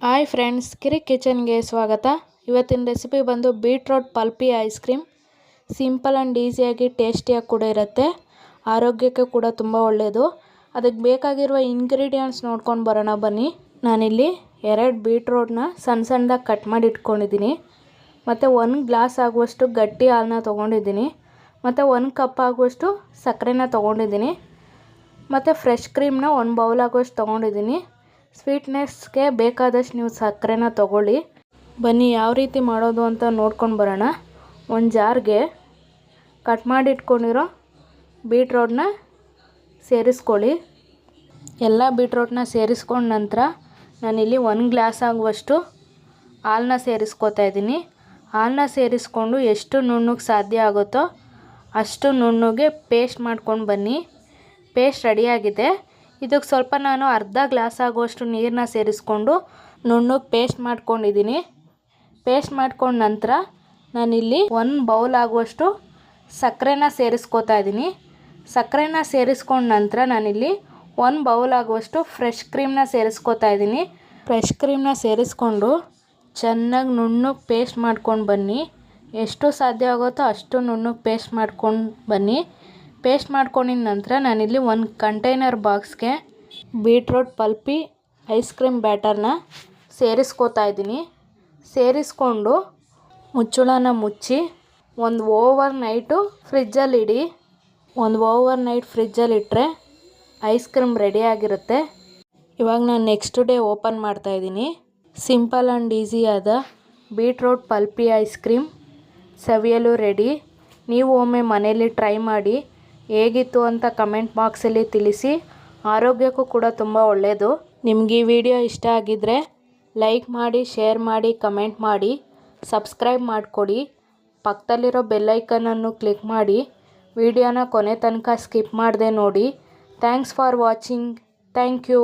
Hi friends, ಕಿರಿ ಕಿಚನ್ಗೆ ಸ್ವಾಗತ. ಇವತ್ತಿನ ರೆಸಿಪಿ ಬಂದು beetroot pulpy ice cream. Simple and ಈಸಿಯಾಗಿ ಟೇಸ್ಟಿಯಾಗಿ ಕೂಡ ಇರುತ್ತೆ, ಆರೋಗ್ಯಕ್ಕೆ ಕೂಡ ತುಂಬ ಒಳ್ಳೆಯದು. ಅದಕ್ಕೆ ಬೇಕಾಗಿರುವ ಇಂಗ್ರೀಡಿಯೆಂಟ್ಸ್ ನೋಡ್ಕೊಂಡು ಬರೋಣ ಬನ್ನಿ. ನಾನಿಲ್ಲಿ 2 ಬೀಟ್ರೋಟ್ನ ಸಣ್ಣ ಸಣ್ಣದಾಗಿ ಕಟ್ ಮಾಡಿ ಇಟ್ಕೊಂಡಿದ್ದೀನಿ. ಮತ್ತು 1 ಗ್ಲಾಸ್ ಆಗುವಷ್ಟು ಗಟ್ಟಿ ಹಾಲನ್ನ ತೊಗೊಂಡಿದ್ದೀನಿ. ಮತ್ತು 1 ಕಪ್ ಆಗುವಷ್ಟು ಸಕ್ಕರೆನ ತೊಗೊಂಡಿದ್ದೀನಿ. ಮತ್ತು ಫ್ರೆಶ್ ಕ್ರೀಮ್ನ 1 ಬೌಲ್ ಆಗುವಷ್ಟು ತೊಗೊಂಡಿದ್ದೀನಿ. ಸ್ವೀಟ್ನೆಸ್ಗೆ ಬೇಕಾದಷ್ಟು ನೀವು ಸಕ್ಕರೆನ ತೊಗೊಳ್ಳಿ. ಬನ್ನಿ ಯಾವ ರೀತಿ ಮಾಡೋದು ಅಂತ ನೋಡ್ಕೊಂಡು ಬರೋಣ. ಒಂದು ಜಾರ್ಗೆ ಕಟ್ ಮಾಡಿ ಇಟ್ಕೊಂಡಿರೋ ಬೀಟ್ರೋಟ್ನ ಸೇರಿಸ್ಕೊಳ್ಳಿ. ಎಲ್ಲ ಬೀಟ್ರೋಟ್ನ ಸೇರಿಸ್ಕೊಂಡ ನಂತರ ನಾನಿಲ್ಲಿ 1 ಗ್ಲಾಸ್ ಆಗುವಷ್ಟು ಹಾಲನ್ನ ಸೇರಿಸ್ಕೊತಾ ಇದ್ದೀನಿ. ಹಾಲನ್ನ ಸೇರಿಸ್ಕೊಂಡು ಎಷ್ಟು ನುಣ್ಣಗೆ ಸಾಧ್ಯ ಆಗುತ್ತೋ ಅಷ್ಟು ನುಣ್ಣಗೆ ಪೇಸ್ಟ್ ಮಾಡ್ಕೊಂಡು ಬನ್ನಿ. ಪೇಸ್ಟ್ ರೆಡಿಯಾಗಿದೆ. ಇದಕ್ಕೆ ಸ್ವಲ್ಪ ನಾನು ಅರ್ಧ ಗ್ಲಾಸ್ ಆಗುವಷ್ಟು ನೀರನ್ನ ಸೇರಿಸ್ಕೊಂಡು ನುಣ್ಣಗೆ ಪೇಸ್ಟ್ ಮಾಡ್ಕೊಂಡಿದ್ದೀನಿ. ಪೇಸ್ಟ್ ಮಾಡ್ಕೊಂಡ ನಂತರ ನಾನಿಲ್ಲಿ 1 ಬೌಲ್ ಆಗುವಷ್ಟು ಸಕ್ಕರೆನ ಸೇರಿಸ್ಕೊತಾ ಇದ್ದೀನಿ. ಸಕ್ಕರೆನ ಸೇರಿಸ್ಕೊಂಡ ನಂತರ ನಾನಿಲ್ಲಿ 1 ಬೌಲ್ ಆಗುವಷ್ಟು ಫ್ರೆಶ್ ಕ್ರೀಮ್ನ ಸೇರಿಸ್ಕೊತಾ ಇದ್ದೀನಿ. ಫ್ರೆಶ್ ಕ್ರೀಮ್ನ ಸೇರಿಸ್ಕೊಂಡು ಚೆನ್ನಾಗಿ ನುಣ್ಣಗೆ ಪೇಸ್ಟ್ ಮಾಡ್ಕೊಂಡು ಬನ್ನಿ. ಎಷ್ಟು ಸಾಧ್ಯ ಆಗುತ್ತೋ ಅಷ್ಟು ನುಣ್ಣಗೆ ಪೇಸ್ಟ್ ಮಾಡ್ಕೊಂಡು ಬನ್ನಿ. ಪೇಸ್ಟ್ ಮಾಡ್ಕೊಂಡಿದ ನಂತರ ನಾನಿಲ್ಲಿ 1 ಕಂಟೈನರ್ ಬಾಕ್ಸ್ಗೆ ಬೀಟ್ರೋಟ್ ಪಲ್ಪಿ ಐಸ್ ಕ್ರೀಮ್ ಬ್ಯಾಟರ್ನ ಸೇರಿಸ್ಕೊತಾ ಇದ್ದೀನಿ. ಸೇರಿಸ್ಕೊಂಡು ಮುಚ್ಚಳನ ಮುಚ್ಚಿ ಒಂದು ಓವರ್ ನೈಟು ಫ್ರಿಜ್ಜಲ್ಲಿಡಿ. ಒಂದು ಓವರ್ ನೈಟ್ ಫ್ರಿಜ್ಜಲ್ಲಿಟ್ಟರೆ ಐಸ್ ಕ್ರೀಮ್ ರೆಡಿಯಾಗಿರುತ್ತೆ. ಇವಾಗ ನಾನು ನೆಕ್ಸ್ಟ್ ಡೇ ಓಪನ್ ಮಾಡ್ತಾಯಿದ್ದೀನಿ. ಸಿಂಪಲ್ ಆ್ಯಂಡ್ ಈಸಿಯಾದ ಬೀಟ್ರೋಟ್ ಪಲ್ಪಿ ಐಸ್ ಕ್ರೀಮ್ ಸವಿಯಲು ರೆಡಿ. ನೀವು ಒಮ್ಮೆ ಮನೇಲಿ ಟ್ರೈ ಮಾಡಿ ಹೇಗಿತ್ತು ಅಂತ ಕಮೆಂಟ್ ಬಾಕ್ಸಲ್ಲಿ ತಿಳಿಸಿ. ಆರೋಗ್ಯಕ್ಕೂ ಕೂಡ ತುಂಬ ಒಳ್ಳೆಯದು. ನಿಮ್ಗೆ ಈ ವಿಡಿಯೋ ಇಷ್ಟ ಆಗಿದ್ದರೆ ಲೈಕ್ ಮಾಡಿ, ಶೇರ್ ಮಾಡಿ, ಕಮೆಂಟ್ ಮಾಡಿ, ಸಬ್ಸ್ಕ್ರೈಬ್ ಮಾಡಿಕೊಡಿ. ಪಕ್ಕದಲ್ಲಿರೋ ಬೆಲ್ಲೈಕನನ್ನು ಕ್ಲಿಕ್ ಮಾಡಿ ವಿಡಿಯೋನ ಕೊನೆ ತನಕ ಸ್ಕಿಪ್ ಮಾಡದೆ ನೋಡಿ. Thanks for watching. Thank you.